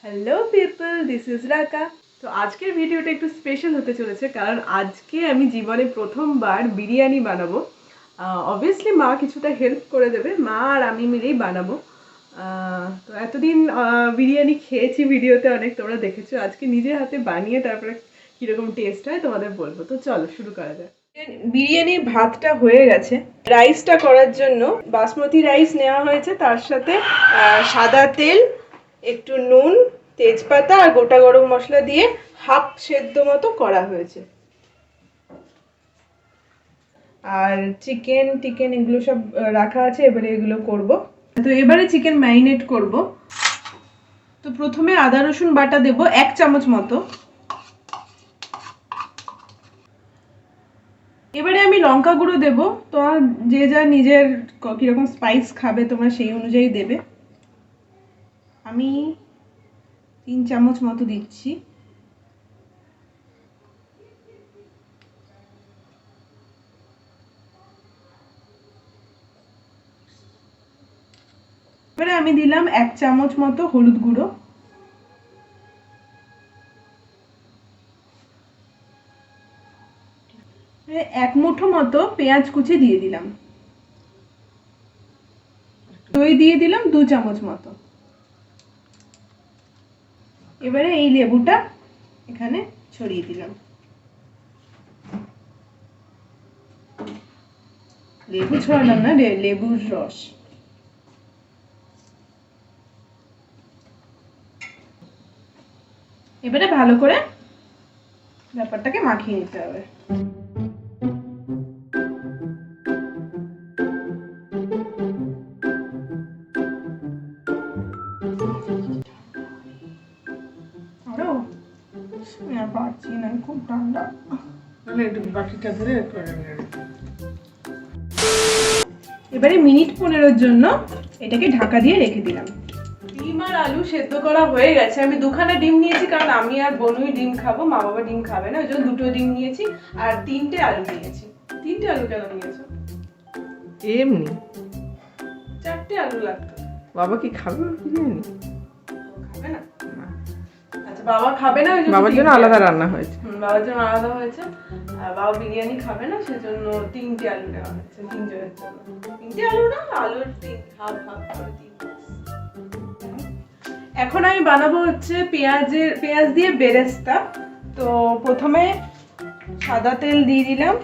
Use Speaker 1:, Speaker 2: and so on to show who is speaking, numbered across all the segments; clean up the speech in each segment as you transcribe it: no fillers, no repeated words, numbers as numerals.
Speaker 1: Hello people, this is রাকা। তো আজকের ভিডিওটা একটু স্পেশাল হতে চলেছে, কারণ আজকে আমি জীবনে প্রথমবার বিরিয়ানি বানাবো। অবভিয়াসলি মা কিছুটা হেল্প করে দেবে, মা আর আমি মিলেই বানাবো। তো এতদিন বিরিয়ানি খেয়েছি ভিডিওতে অনেক, তোমরা দেখেছো। আজকে নিজের হাতে বানিয়ে তারপরে কীরকম টেস্ট হয় তোমাদের বলবো। তো চলো শুরু করা যাক। বিরিয়ানির ভাতটা হয়ে গেছে। রাইসটা করার জন্য বাসমতি রাইস নেওয়া হয়েছে, তার সাথে সাদা তেল, একটু নুন, তেজপাতা আর গোটা গরম মশলা দিয়ে হাফ সেদ্ধ মতো করা হয়েছে। আর চিকেন এগুলো সব রাখা আছে, এবারে এগুলো করব। তো এবারে চিকেন ম্যারিনেট করব। তো প্রথমে আদা রসুন বাটা দেব 1 চামচ মতো। এবারে আমি লঙ্কা গুঁড়ো দেব। তোমার যে যা নিজের কিরকম স্পাইস খাবে তোমরা সেই অনুযায়ী দেবে। আমি 3 চামচ মতো দিচ্ছি। এবারে আমি দিলাম 1 চামচ মতো হলুদ গুঁড়ো। এক মুঠো মতো পেঁয়াজ কুচি দিয়ে দিলাম। দই দিয়ে দিলাম 2 চামচ মতো। এবারে এই লেবুটা এখানে ছড়িয়ে দিলাম। লেবু ছড়ালাম না, লেবুর রস। এবারে ভালো করে ব্যাপারটাকে মাখিয়ে নিতে হবে। পারছি না, খুব ঠান্ডা। এবারে মিনিট 15-এর জন্য এটাকে ঢাকা দিয়ে রেখে দিলাম। ডিম আর আলু সেদ্ধ করা হয়ে গেছে। আমি 2খানা ডিম নিয়েছি, কারণ আমি আর বনুই ডিম খাবো, মা বাবা ডিম খাবে না, ওই জন্য 2টো ডিম নিয়েছি। আর 3টে আলু নিয়েছি। 3টে আলু কেন নিয়েছো?
Speaker 2: এমনি
Speaker 1: 4টে আলু লাগতো।
Speaker 2: বাবা কি খাবে বিরিয়ানি?
Speaker 1: খাবে না? আচ্ছা, বাবা খাবে না, ওই জন্য
Speaker 2: বাবার জন্য আলাদা রান্না হয়েছে।
Speaker 1: বাবার জন্য আলাদা হয়েছে। আর বাবা বিরিয়ানি খাবে না, সেজন্য 3টে আলু নেওয়া হয়েছে 3 জনের জন্য। 3টে আলু না, আলুর 3 হাফ করে 3। এখন আমি বানাবো হচ্ছে পেঁয়াজ দিয়ে বেরেস্তা। তো প্রথমে সাদা তেল দিয়ে দিলাম।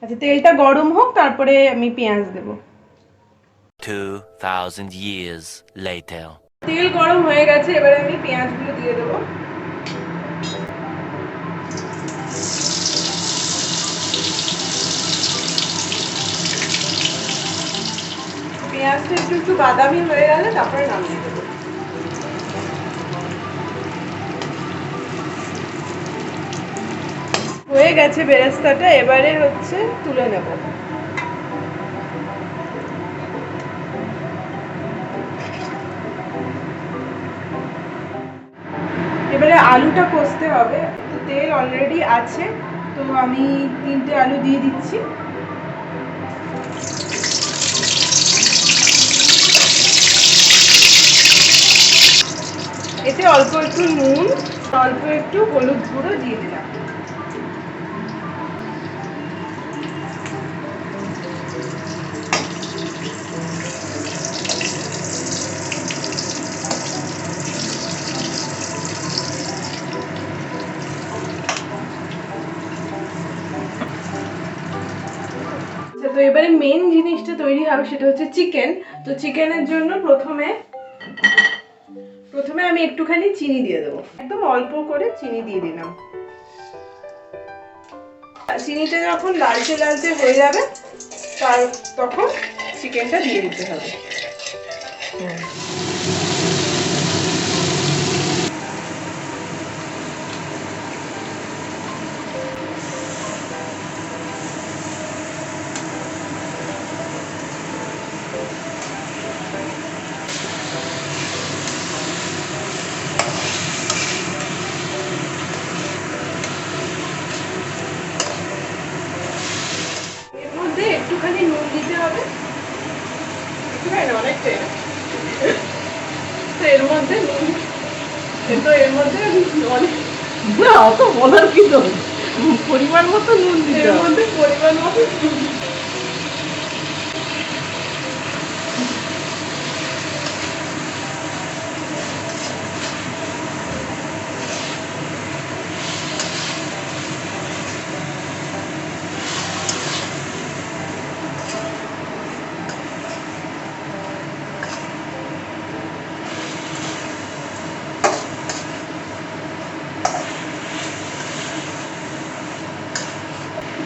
Speaker 1: আচ্ছা, তেলটা গরম হোক, তারপরে আমি পেঁয়াজ দেব।
Speaker 3: 2000 years later.
Speaker 1: তেল গরম হয়ে গেছে, এবারে আমি পেঁয়াজগুলো দিয়ে দেবো। পেঁয়াজটা একটু বাদামি হয়ে গেলে তারপরে নামিয়ে দেবো। হয়ে গেছে বেরেস্তাটা, এবারে হচ্ছে তুলে নেব। এবারে আলুটা কষতে হবে। তো তেল অলরেডি আছে, তো আমি 3টে আলু দিয়ে দিচ্ছি। এতে অল্প একটু নুন, অল্প একটু হলুদ গুঁড়ো দিয়ে দিলাম। তো এবারে মেন জিনিসটা তৈরি হবে, সেটা হচ্ছে চিকেন। তো চিকেনের জন্য প্রথমে আমি একটুখানি চিনি দিয়ে দেবো, একদম অল্প করে চিনি দিয়ে দিলাম। চিনিটা যখন লালচে হয়ে যাবে, তখন চিকেনটা দিয়ে দিতে হবে। একটুখানি নুন দিতে হবে, একটুখানি অনেকটাই। এর মধ্যে আমি অনেক
Speaker 2: না অত বলার কি তো পরিমাণ মতো নুন দিতে
Speaker 1: এর
Speaker 2: হবে।
Speaker 1: মধ্যে পরিমাণ মতো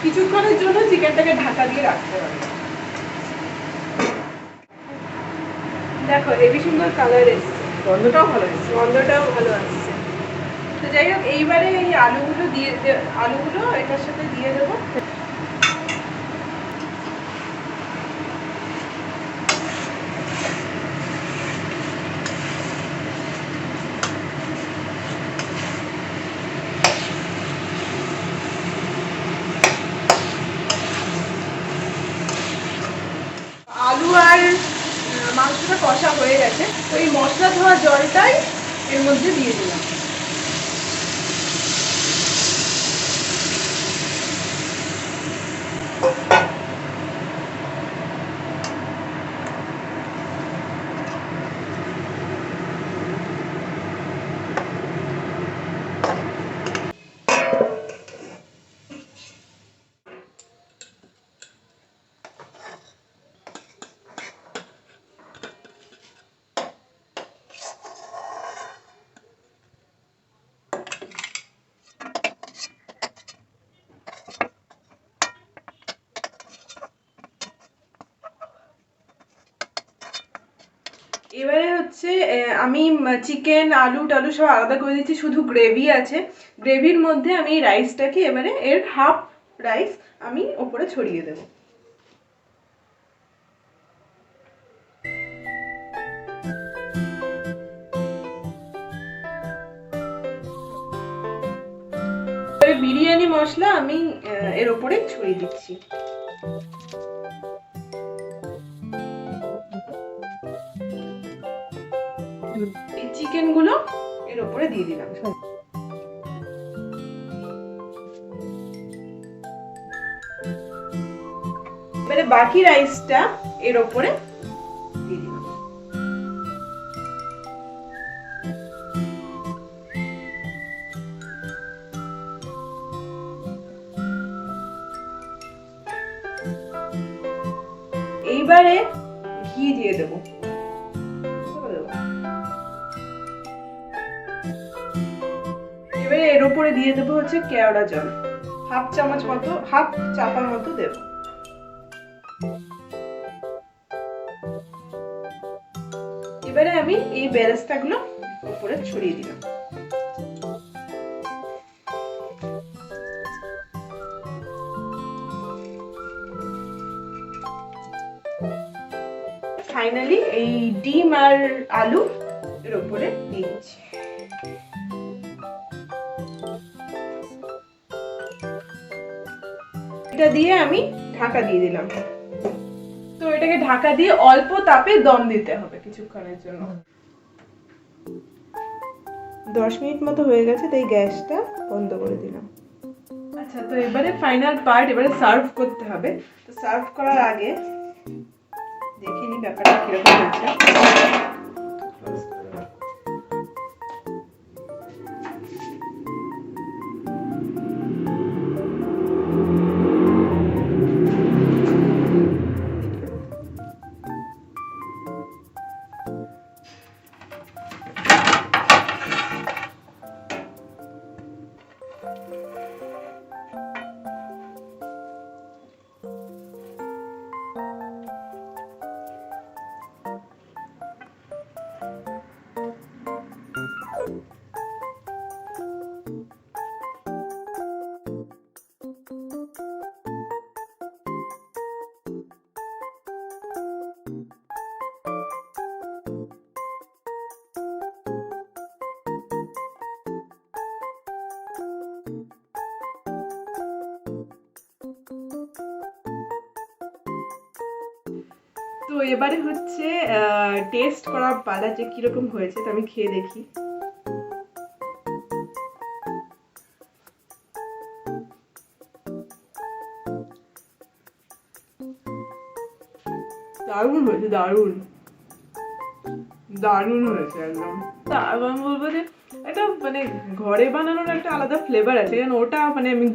Speaker 1: কিছুক্ষণের জন্য চিকেনটাকে ঢাকা দিয়ে রাখতে হবে। দেখো হেবি সুন্দর কালার এসছে,
Speaker 2: গন্ধটাও ভালো এসেছে।
Speaker 1: গন্ধটাও ভালো আসছে। তো যাই হোক এইবারে এই আলুগুলো এটার সাথে দিয়ে দেবো। আলু আর মাংসটা কষা হয়ে গেছে, তো এই মশলা ধোয়া জলটাই এর মধ্যে দিয়ে দিলাম। এবারে হচ্ছে আমি চিকেন আলু টালু সব আলাদা করে দিচ্ছি, শুধু গ্রেভি আছে। গ্রেভির মধ্যে আমি এই রাইসটাকে এবারে এর হাফ রাইস আমি ওপরে ছড়িয়ে দেবো। এবারে বিরিয়ানি মশলা আমি এর ওপরে ছড়িয়ে দিচ্ছি। এই চিকেন গুলো এর ওপরে দিয়ে দিলাম। এবারে বাকি রাইসটা এর ওপরে দিয়ে দিলাম। এইবারে ঘি দিয়ে দেবো। এবারে এর উপরে দিয়ে দেবো হচ্ছে কেওড়া জল, হাফ চামচ মতো, হাফ চাপার মতো দেব। এবারে আমি এই বেরেস্তাগুলো উপরে ছড়িয়ে দিলাম। ফাইনালি এই ডিম আর আলু এর উপরে দিয়ে দিচ্ছি। এটা দিয়ে আমি ঢাকা দিয়ে দিলাম। তো এটাকে ঢাকা দিয়ে অল্প তাপে দম দিতে হবে কিছুক্ষণের জন্য। 10 মিনিট মতো হয়ে গেছে, তাই গ্যাসটা বন্ধ করে দিলাম। আচ্ছা, তো এবারে ফাইনাল পার্ট, এবারে সার্ভ করতে হবে। তো সার্ভ করার আগে দেখে নি ব্যাপারটা কিরকম হয়েছে। তো এবারে হচ্ছে টেস্ট করার পালা, যে কিরকম হয়েছে তো আমি খেয়ে দেখি। দারুণ হয়েছে, দারুণ দারুণ হয়েছে একদম। তা আমি বলবো যে এটা মানে ঘরে বানানোর একটা আলাদা ফ্লেভার আছে, কারণ ওটা মানে আমি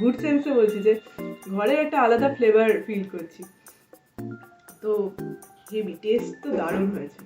Speaker 1: গুড সেন্সে বলছি যে ঘরে একটা আলাদা ফ্লেভার ফিল করছি। তো হেভি টেস্ট তো দারুণ হয়েছে।